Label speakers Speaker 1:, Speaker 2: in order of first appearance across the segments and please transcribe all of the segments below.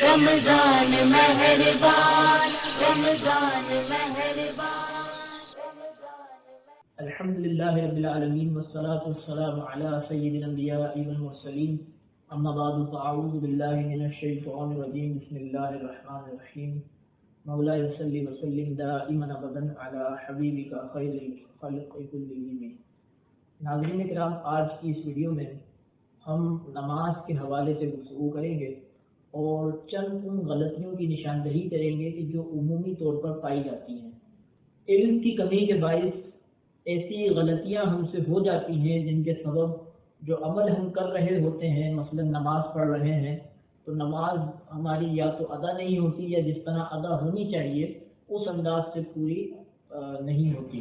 Speaker 1: رمضان مہربان، رمضان مہربان۔
Speaker 2: الحمد للہ رب العالمین والصلاة والسلام علی سید الانبیاء والمرسلین، اما بعد فاعوذ باللہ من الشیطان الرجیم، بسم اللہ الرحمن الرحیم۔ مولاي صلی وسلم دائما ابدا علی حبیبک خیر الخلق کلہم۔ ناظرین کرام، آج کی اس ویڈیو میں ہم نماز کے حوالے سے گفتگو کریں گے اور چند ان غلطیوں کی نشاندہی کریں گے کہ جو عمومی طور پر پائی جاتی ہیں۔ علم کی کمی کے باعث ایسی غلطیاں ہم سے ہو جاتی ہیں جن کے سبب جو عمل ہم کر رہے ہوتے ہیں، مثلا نماز پڑھ رہے ہیں تو نماز ہماری یا تو ادا نہیں ہوتی یا جس طرح ادا ہونی چاہیے اس انداز سے پوری نہیں ہوتی۔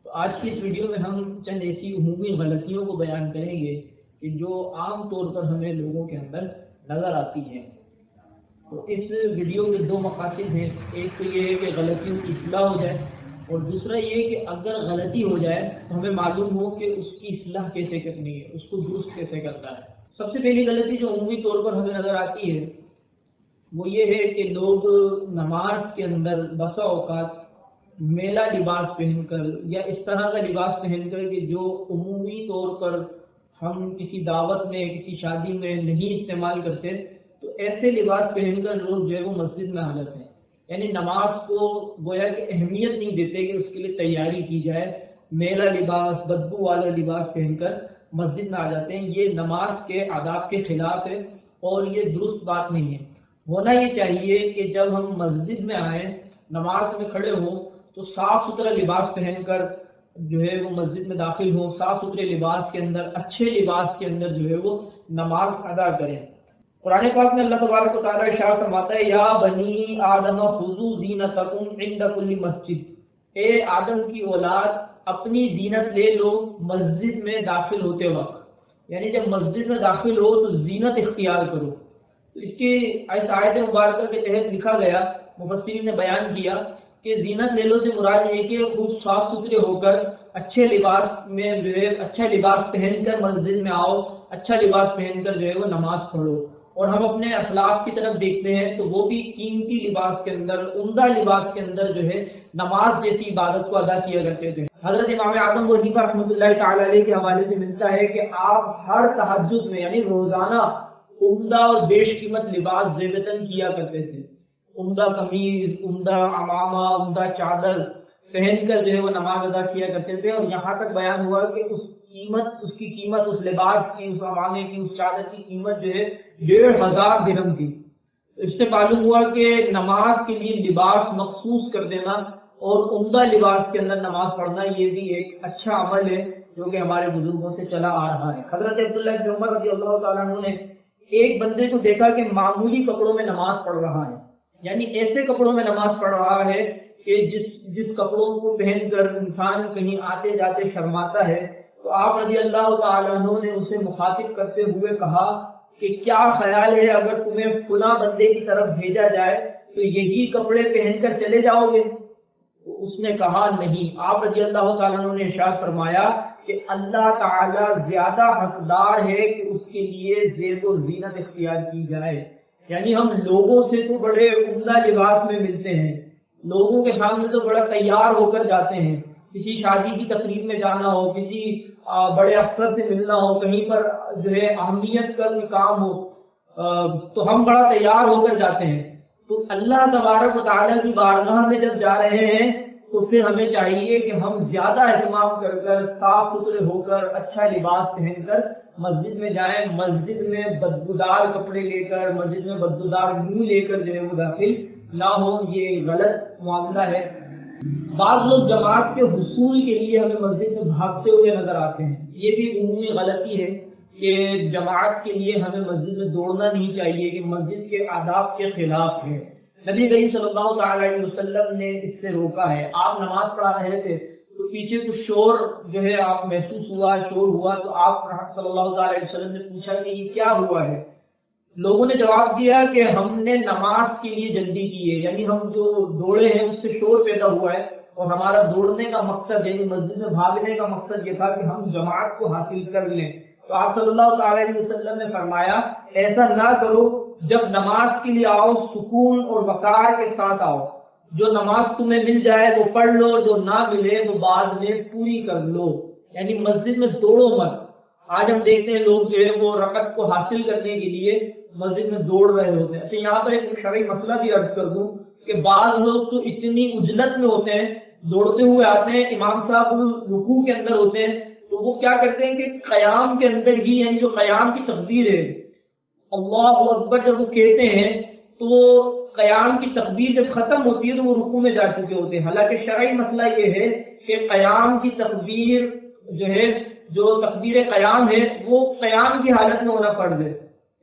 Speaker 2: تو آج کی اس ویڈیو میں ہم چند ایسی عمومی غلطیوں کو بیان کریں گے کہ جو عام طور پر ہمیں لوگوں کے اندر نظر آتی ہیں۔ تو اس ویڈیو کے دو مقاصد ہیں، ایک تو یہ ہے کہ غلطیوں کی اصلاح ہو جائے، اور دوسرا یہ کہ اگر غلطی ہو جائے تو ہمیں معلوم ہو کہ اس کی اصلاح کیسے کرنی ہے، اس کو درست کیسے کرنا ہے۔ سب سے پہلی غلطی جو عمومی طور پر ہمیں نظر آتی ہے وہ یہ ہے کہ لوگ نماز کے اندر بسا اوقات میلا لباس پہن کر یا اس طرح کا لباس پہن کر کہ جو عمومی طور پر ہم کسی دعوت میں کسی شادی میں نہیں استعمال کرتے، تو ایسے لباس پہن کر لوگ جو ہے وہ مسجد میں آ جاتے ہیں، یعنی نماز کو گویا کہ اہمیت نہیں دیتے کہ اس کے لیے تیاری کی جائے، میلا لباس بدبو والا لباس پہن کر مسجد میں آ جاتے ہیں۔ یہ نماز کے آداب کے خلاف ہے اور یہ درست بات نہیں ہے۔ ہونا یہ چاہیے کہ جب ہم مسجد میں آئیں، نماز میں کھڑے ہوں تو صاف ستھرا لباس پہن کر جو ہے وہ مسجد میں داخل ہوں، صاف ستھرے لباس کے اندر، اچھے لباس کے اندر جو ہے وہ نماز ادا کریں۔ قرآن پاک میں اللہ تبارک و تعالیٰ ارشاد فرماتا ہے، یا بنی آدم خذوا زینتکم عند کل مسجد، اے آدم کی اولاد اپنی زینت لے لو مسجد میں داخل ہوتے وقت، یعنی جب مسجد میں داخل ہو تو زینت اختیار کرو۔ تو اس کی آیت مبارکہ کے تحت لکھا گیا، مفسرین نے بیان کیا کہ زینت لے لو سے مراد یہ کہ خوب صاف ستھرے ہو کر اچھے لباس میں جو ہے اچھا لباس پہن کر مسجد میں آؤ، اچھا لباس پہن کر جو ہے وہ نماز پڑھو۔ اور ہم اپنے اخلاق کی طرف دیکھتے ہیں تو وہ بھی قیمتی لباس کے اندر، عمدہ لباس کے اندر جو ہے نماز جیسی عبادت کو ادا کیا کرتے تھے۔ حضرت امام اعظم ابو حنیفہ رحمۃ اللہ تعالی علیہ کے حوالے سے ملتا ہے کہ آپ ہر تہجد میں یعنی روزانہ عمدہ اور بیش قیمت لباس زیب تن کیا کرتے تھے، عمدہ قمیض، عمدہ عمامہ، عمدہ چادر پہن کر جو ہے وہ نماز ادا کیا کرتے تھے۔ اور یہاں تک بیان ہوا کہ اس کی قیمت اس لباس کی، اس عمامے کی، اس چادر کی قیمت جو ہے 1500 درہم تھی۔ اس سے معلوم ہوا کہ نماز کے لیے لباس مخصوص کر دینا اور عمدہ لباس کے اندر نماز پڑھنا یہ بھی ایک اچھا عمل ہے جو کہ ہمارے بزرگوں سے چلا آ رہا ہے۔ حضرت عبداللہ بن عمر رضی اللہ تعالیٰ عنہ نے ایک بندے کو دیکھا کہ معمولی کپڑوں میں نماز پڑھ رہا ہے، یعنی ایسے کپڑوں میں نماز پڑھ رہا ہے کہ جس کپڑوں کو پہن کر انسان کہیں آتے جاتے شرماتا ہے۔ تو آپ رضی اللہ تعالیٰ عنہ نے اسے مخاطب کرتے ہوئے کہا کہ کیا خیال ہے اگر تمہیں فلاں بندے کی طرف بھیجا جائے تو یہی کپڑے پہن کر چلے جاؤ گے؟ تو اس نے کہا نہیں۔ آپ رضی اللہ تعالیٰ عنہ نے ارشاد فرمایا کہ اللہ تعالیٰ زیادہ حقدار ہے کہ اس کے لیے زیب و زینت اختیار کی جائے، یعنی ہم لوگوں سے تو بڑے عمدہ لباس میں ملتے ہیں، لوگوں کے سامنے تو بڑا تیار ہو کر جاتے ہیں، کسی شادی کی تقریب میں جانا ہو، کسی بڑے افسر سے ملنا ہو، کہیں پر جو ہے اہمیت کا کوئی کام ہو تو ہم بڑا تیار ہو کر جاتے ہیں۔ تو اللہ تبارک و تعالیٰ کی بارگاہ میں جب جا رہے ہیں تو پھر ہمیں چاہیے کہ ہم زیادہ اہتمام کر کر صاف ستھرے ہو کر اچھا لباس پہن کر مسجد میں جائیں، مسجد میں بدبودار کپڑے لے کر، مسجد میں بدبودار منہ لے کر جو ہے وہ داخل نہ ہو، یہ غلط معاملہ ہے۔ بعض لوگ جماعت کے حصول کے لیے ہمیں مسجد میں بھاگتے ہوئے نظر آتے ہیں، یہ بھی عمومی غلطی ہے کہ جماعت کے لیے ہمیں مسجد میں دوڑنا نہیں چاہیے، کہ مسجد کے آداب کے خلاف ہے۔ نبی کریم صلی اللہ تعالی علیہ وسلم نے اس سے روکا ہے۔ آپ نماز پڑھا رہے تھے تو پیچھے کچھ شور جو ہے آپ محسوس ہوا، شور ہوا، تو آپ صلی اللہ تعالی علیہ وسلم نے پوچھا کہ یہ کیا ہوا ہے؟ لوگوں نے جواب دیا کہ ہم نے نماز کے لیے جلدی کی ہے، یعنی ہم جو دوڑے ہیں اس سے شور پیدا ہوا ہے، اور ہمارا دوڑنے کا مقصد یعنی مسجد میں بھاگنے کا مقصد یہ تھا کہ ہم جماعت کو حاصل کر لیں، تو آپ صلی اللہ علیہ وسلم نے فرمایا ایسا نہ کرو، جب نماز کے لیے آؤ سکون اور وقار کے ساتھ آؤ، جو نماز تمہیں مل جائے وہ پڑھ لو، جو نہ ملے وہ بعد میں پوری کر لو، یعنی مسجد میں دوڑو مت۔ آج ہم دیکھتے ہیں لوگ جو ہے وہ رکعت کو حاصل کرنے کے لیے مسجد میں دوڑ رہے ہوتے ہیں۔ اچھا یہاں پر ایک شرعی مسئلہ بھی عرض کر دوں کہ بعض لوگ تو اتنی عجلت میں ہوتے ہیں، دوڑتے ہوئے آتے ہیں، امام صاحب رکوع کے اندر ہوتے ہیں تو وہ کیا کرتے ہیں کہ قیام کے اندر ہی، یعنی جو قیام کی تکبیر ہے اللہ اکبر جب وہ کہتے ہیں تو قیام کی تکبیر جب ختم ہوتی ہے تو وہ رکوع میں جا چکے ہوتے ہیں۔ حالانکہ شرعی مسئلہ یہ ہے کہ قیام کی تکبیر جو ہے، جو تکبیر قیام ہے وہ قیام کی حالت میں ہونا فرض ہے،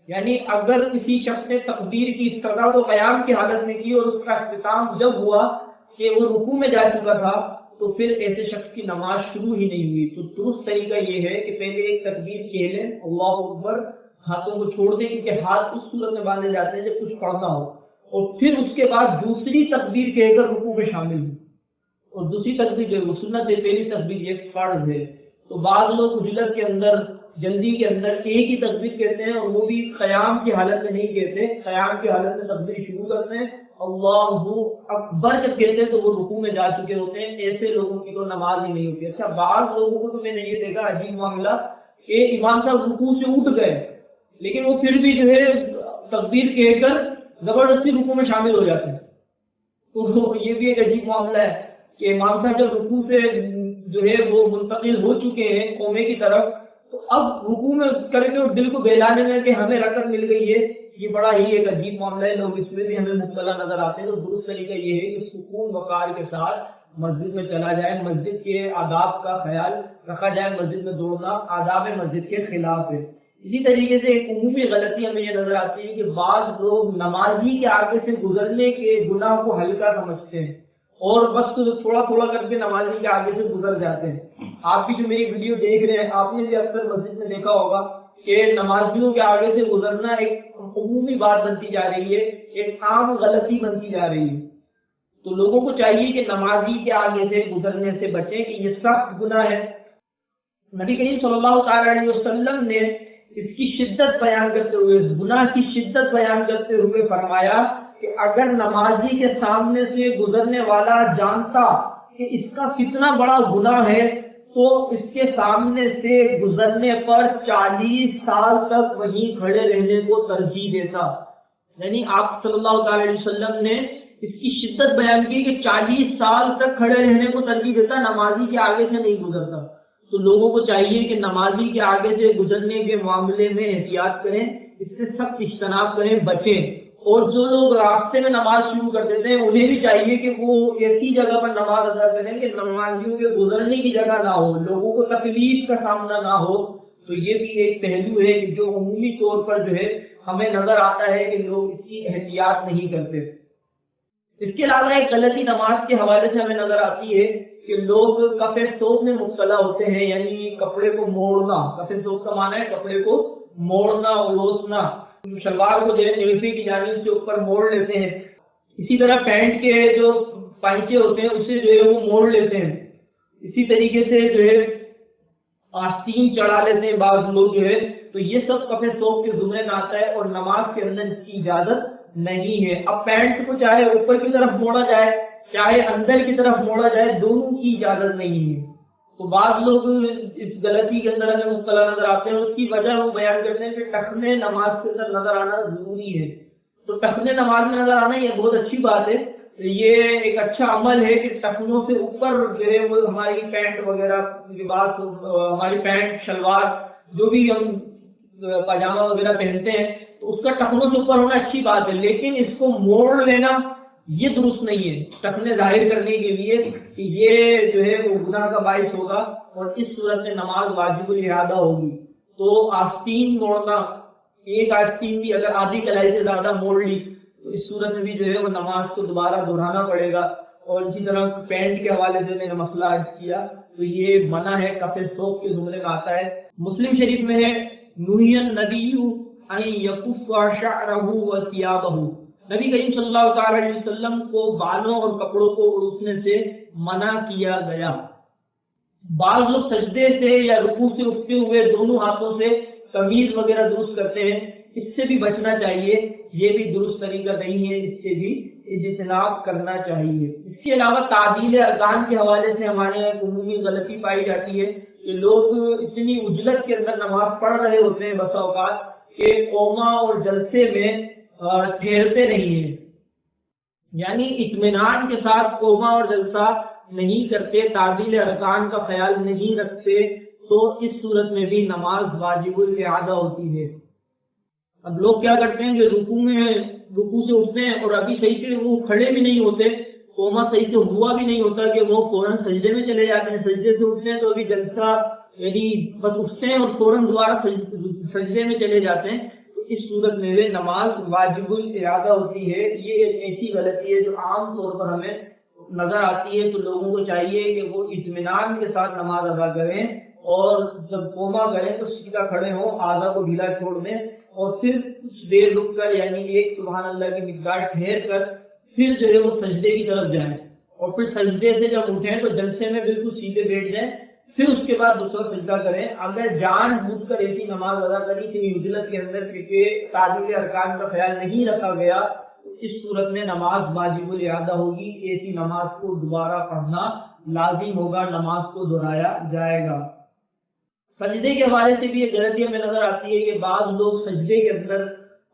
Speaker 2: یعنی اگر کسی شخص نے تکبیر کی ابتدا تو قیام کی حالت میں کی اور اس کا اختتام جب ہوا کہ وہ رکوع میں جا چکا تھا تو پھر ایسے شخص کی نماز شروع ہی نہیں ہوئی۔ تو درست طریقہ یہ ہے کہ پہلے ایک تکبیر کہہ لیں اللہ اکبر، ہاتھوں کو چھوڑ دیں کیونکہ ہاتھ اس صورت میں باندھے جاتے ہیں جب کچھ پڑھنا ہو، اور پھر اس کے بعد دوسری تکبیر کہہ کر رکوع میں شامل ہوں، اور دوسری تکبیر جو ہے وہ سنت ہے، پہلی تکبیر ایک فرض ہے۔ تو بعض لوگ عجلت کے اندر، جلدی کے اندر ایک ہی تکبیر کہتے ہیں اور وہ بھی قیام کی حالت میں نہیں کہتے، قیام کی حالت میں تکبیر شروع کرتے ہیں اللہ اکبر جب کہتے ہیں تو وہ رکوع میں جا چکے ہوتے ہیں، ایسے لوگوں کی تو نماز ہی نہیں ہوتی۔ اچھا بعض لوگوں کو تو میں نے یہ دیکھا عجیب معاملہ کہ امام صاحب رکوع سے اٹھ گئے لیکن وہ پھر بھی جو ہے تکبیر کہہ کر زبردستی رکوع میں شامل ہو جاتے ہیں۔ تو یہ بھی ایک عجیب معاملہ ہے کہ امام صاحب جب رکوع سے جو ہے وہ منتقل ہو چکے ہیں قومے کی طرف تو اب رکوع میں کر کے دل کو بہلانے میں کہ ہمیں رکعت مل گئی ہے، یہ بڑا ہی ایک عجیب معاملہ ہے، لوگ اس میں بھی ہمیں مبتلا نظر آتے ہیں۔ تو درست طریقہ یہ ہے کہ سکون وقار کے ساتھ مسجد میں چلا جائے، مسجد کے آداب کا خیال رکھا جائے، مسجد میں دوڑنا آداب مسجد کے خلاف ہے۔ اسی طریقے سے ایک عمومی غلطی ہمیں یہ نظر آتی ہے کہ بعض لوگ نمازی کے آگے سے گزرنے کے گناہ کو ہلکا سمجھتے ہیں اور بس تھوڑا تھوڑا کر کے نمازی کے آگے سے گزر جاتے ہیں۔ آپ بھی جو میری ویڈیو دیکھ رہے ہیں آپ نے بھی اکثر مسجد میں دیکھا ہوگا کہ نمازیوں کے آگے سے گزرنا ایک عمومی بات بنتی جا رہی ہے، ایک عام غلطی بنتی جا رہی ہے۔ تو لوگوں کو چاہیے کہ نمازی کے آگے سے گزرنے سے بچیں کہ یہ سخت گناہ ہے۔ نبی کریم صلی اللہ تعالی علیہ وسلم نے اس کی شدت بیان کرتے ہوئے، اس گناہ کی شدت بیان کرتے ہوئے فرمایا کہ اگر نمازی کے سامنے سے گزرنے والا جانتا کہ اس کا کتنا بڑا گناہ ہے تو اس کے سامنے سے گزرنے پر 40 سال تک وہیں کھڑے رہنے کو ترجیح دیتا۔ یعنی آپ صلی اللہ تعالی علیہ وسلم نے اس کی شدت بیان کی کہ 40 سال تک کھڑے رہنے کو ترجیح دیتا، نمازی کے آگے سے نہیں گزرتا۔ تو لوگوں کو چاہیے کہ نمازی کے آگے سے گزرنے کے معاملے میں احتیاط کریں، اس سے سخت اجتناب کریں، بچیں۔ اور جو لوگ راستے میں نماز شروع کر دیتے ہیں انہیں بھی چاہیے کہ وہ ایسی جگہ پر نماز ادا کریں کہ نمازیوں کے گزرنے کی جگہ نہ ہو، لوگوں کو تکلیف کا سامنا نہ ہو۔ تو یہ بھی ایک پہلو ہے کہ جو عمومی طور پر جو ہے ہمیں نظر آتا ہے کہ لوگ اس کی احتیاط نہیں کرتے۔ اس کے علاوہ ایک غلطی نماز کے حوالے سے ہمیں نظر آتی ہے کہ لوگ کف ثوب میں مبتلا ہوتے ہیں، یعنی کپڑے کو موڑنا۔ کف ثوب کا معنی ہے کپڑے کو موڑنا، اڑوسنا، شلوار کو جو ہے نیفے کی جانب سے اوپر موڑ لیتے ہیں، اسی طرح پینٹ کے جو پائچے ہوتے ہیں اسے جو ہے وہ موڑ لیتے ہیں، اسی طریقے سے جو ہے آستین چڑھا لیتے ہیں بعض لوگ جو ہے۔ تو یہ سب کف ثوب کے زمرے میں آتا ہے اور نماز کے اندر اس کی اجازت نہیں ہے۔ اب پینٹ کو چاہے اوپر کی طرف موڑا جائے چاہے اندر کی طرف موڑا جائے، دونوں کی اجازت نہیں ہے۔ تو بعض لوگ اس غلطی کے اندر ہمیں مبتلا نظر آتے ہیں، اس کی وجہ وہ بیان کرتے ہیں کہ ٹخنے نماز کے اندر نظر آنا ضروری ہے۔ تو ٹخنے نماز میں نظر آنا یہ بہت اچھی بات ہے، یہ ایک اچھا عمل ہے کہ ٹخنوں سے اوپر جو ہے وہ ہماری پینٹ وغیرہ لباس، ہماری پینٹ شلوار جو بھی ہم پاجامہ وغیرہ پہنتے ہیں تو اس کا ٹخنوں سے اوپر ہونا اچھی بات ہے، لیکن اس کو موڑ لینا یہ درست نہیں ہے ٹخنے ظاہر کرنے کے لیے کہ یہ جو ہے وہ گناہ کا باعث ہوگا اور اس صورت میں نماز واجب الاعادہ ہوگی۔ تو آستین موڑنا، ایک آستین بھی اگر آدھی کلائی سے زیادہ موڑ لی تو اس صورت میں بھی جو ہے وہ نماز کو دوبارہ دہرانا پڑے گا۔ اور اسی طرح پینٹ کے حوالے سے میں نے مسئلہ عرض کیا تو یہ منع ہے، کف ثوب کے زمرے میں آتا ہے۔ مسلم شریف میں ہے نہی النبی ان یکف شعرہ و ثیابہ، نبی کریم صلی اللہ تعالی علیہ وسلم کو بالوں اور کپڑوں کو اڑوسنے سے منع کیا گیا۔ بعض لوگ سجدے سے یا رکوع سے اٹھتے ہوئے دونوں ہاتھوں سے قمیض وغیرہ درست کرتے ہیں، اس سے بھی بچنا چاہیے، یہ بھی درست طریقہ نہیں ہے، اس سے بھی اجتناب کرنا چاہیے۔ اس کے علاوہ تعدیل ارکان کے حوالے سے ہمارے یہاں ایک عمومی غلطی پائی جاتی ہے کہ لوگ اتنی عجلت کے اندر نماز پڑھ رہے ہوتے ہیں بسا اوقات کہ قوما اور جلسے میں ٹھہرتے نہیں ہیں، یعنی اطمینان کے ساتھ قوما اور جلسہ نہیں کرتے، تعدیل ارکان کا خیال نہیں رکھتے، تو اس صورت میں بھی نماز واجب الاعادہ ہوتی ہے۔ اب لوگ کیا کرتے ہیں کہ رکوع سے اٹھتے ہیں اور ابھی صحیح سے وہ کھڑے بھی نہیں ہوتے، قوما صحیح سے ہوا بھی نہیں ہوتا کہ وہ فوراً سجدے میں چلے جاتے ہیں، سجدے سے اٹھتے ہیں تو ابھی جلسہ یعنی بس اٹھتے ہیں اور فوراً دوبارہ سجدے میں چلے جاتے ہیں، تو اس صورت میں بھی نماز واجب الاعادہ ہوتی ہے۔ یہ ایک ایسی غلطی ہے جو عام طور پر ہمیں نظر آتی ہے، تو لوگوں کو چاہیے کہ وہ اطمینان کے ساتھ نماز ادا کریں، اور جب قوما کریں تو سیدھا کھڑے ہوں، آدھا کو ڈھیلا چھوڑ دیں، اور پھر کچھ دیر رک کر یعنی ایک سبحان اللہ کی مقدار ٹھہر کر پھر جو ہے وہ سجدے کی طرف جائیں، اور پھر سجدے سے جب اٹھیں تو جلسے میں بالکل سیدھے بیٹھ جائیں، پھر اس کے بعد دوسرا سجدہ کریں۔ اگر جان بوجھ کر ایسی نماز ادا کری تھی عجلت کے اندر کیونکہ تعدیل ارکان کا خیال نہیں رکھا گیا، تو اس صورت میں نماز واجب الاعادہ ہوگی، ایسی نماز کو دوبارہ پڑھنا لازم ہوگا، نماز کو دہرایا جائے گا۔ سجدے کے حوالے سے بھی ایک غلطی ہمیں نظر آتی ہے کہ بعض لوگ سجدے کے اندر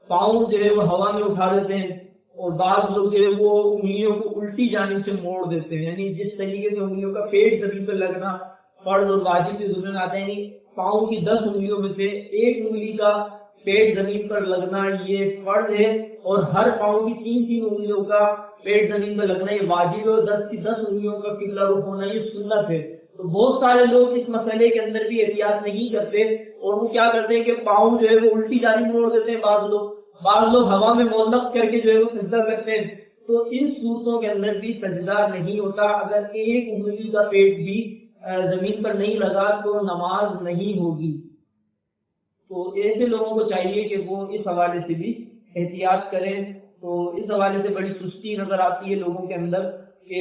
Speaker 2: پاؤں جو ہے وہ ہوا میں اٹھا دیتے ہیں، اور بعض لوگ جو ہے وہ انگلیوں کو الٹی جانب سے موڑ دیتے ہیں، یعنی جس طریقے سے انگلیوں کا پیٹ زمین پر لگنا فرض اور واجب کے ضمن آتے ہیں، یعنی پاؤں کی 10 انگلیوں میں سے ایک انگلی کا پیٹ زمین پر لگنا یہ فرض ہے، اور ہر پاؤں کی 3 انگلیوں کا پیٹ زمین پر لگنا یہ واجب ہے، اور 10 کی 10 انگلیوں کا قبلہ رخ ہونا یہ سنت ہے۔ تو بہت سارے لوگ اس مسئلے کے اندر بھی احتیاط نہیں کرتے، اور وہ کیا کرتے ہیں کہ پاؤں جو ہے وہ الٹی جانب موڑ دیتے ہیں، بعض لوگ ہوا میں معلق کر کے جو ہے وہ سجدہ کرتے ہیں، تو ان صورتوں کے اندر بھی سجدہ نہیں ہوتا۔ اگر ایک انگلی کا پیٹ بھی زمین پر نہیں لگا تو نماز نہیں ہوگی۔ تو ایسے لوگوں کو چاہیے کہ وہ اس حوالے سے بھی احتیاط کریں۔ تو اس حوالے سے بڑی سستی نظر آتی ہے لوگوں کے اندر، کہ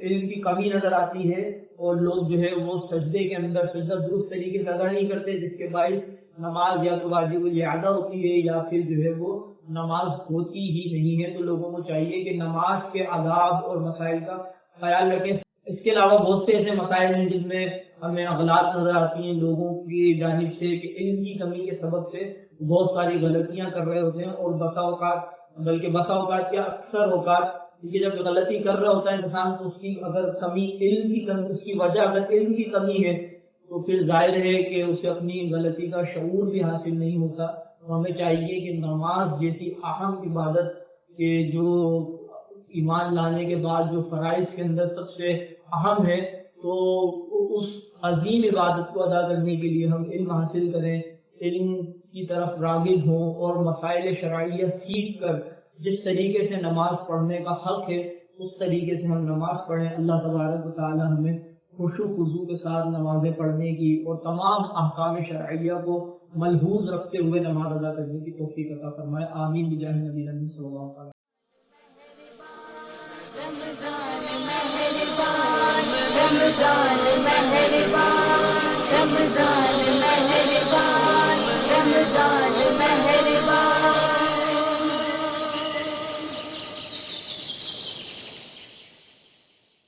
Speaker 2: علم کی کمی نظر آتی ہے، اور لوگ جو ہے وہ سجدے کے اندر سجدہ درست طریقے سے ادا نہیں کرتے، جس کے باعث نماز یا تو واجب الاعادہ ہوتی ہے یا پھر جو ہے وہ نماز ہوتی ہی نہیں ہے۔ تو لوگوں کو چاہیے کہ نماز کے آداب اور مسائل کا خیال رکھیں۔ اس کے علاوہ بہت سے ایسے مسائل ہیں جن میں ہمیں اغلاط نظر آتی ہیں لوگوں کی جانب سے، کہ علم کی کمی کے سبب سے بہت ساری غلطیاں کر رہے ہوتے ہیں، اور بسا اوقات کیا اکثر اوقات کہ جب غلطی کر رہا ہوتا ہے انسان تو اس کی اگر کمی علم کی کمی، اس کی وجہ اگر علم کی کمی ہے تو پھر ظاہر ہے کہ اسے اپنی غلطی کا شعور بھی حاصل نہیں ہوتا۔ تو ہمیں چاہیے کہ نماز جیسی اہم عبادت کے جو ایمان لانے کے بعد جو فرائض کے اندر سب سے اہم ہے، تو اس عظیم عبادت کو ادا کرنے کے لیے ہم علم حاصل کریں، علم کی طرف راغب ہوں، اور مسائل شرعیہ سیکھ کر جس طریقے سے نماز پڑھنے کا حق ہے اس طریقے سے ہم نماز پڑھیں۔ اللہ تبارک و تعالی ہمیں خشوع و خضوع کے ساتھ نمازیں پڑھنے کی اور تمام احکام شرعیہ کو ملحوظ رکھتے ہوئے نماز ادا کرنے کی توفیق عطا فرمائے۔ آمین بجاہ نبی صلی اللہ علیہ وسلم۔
Speaker 1: رمضان مہربان، رمضان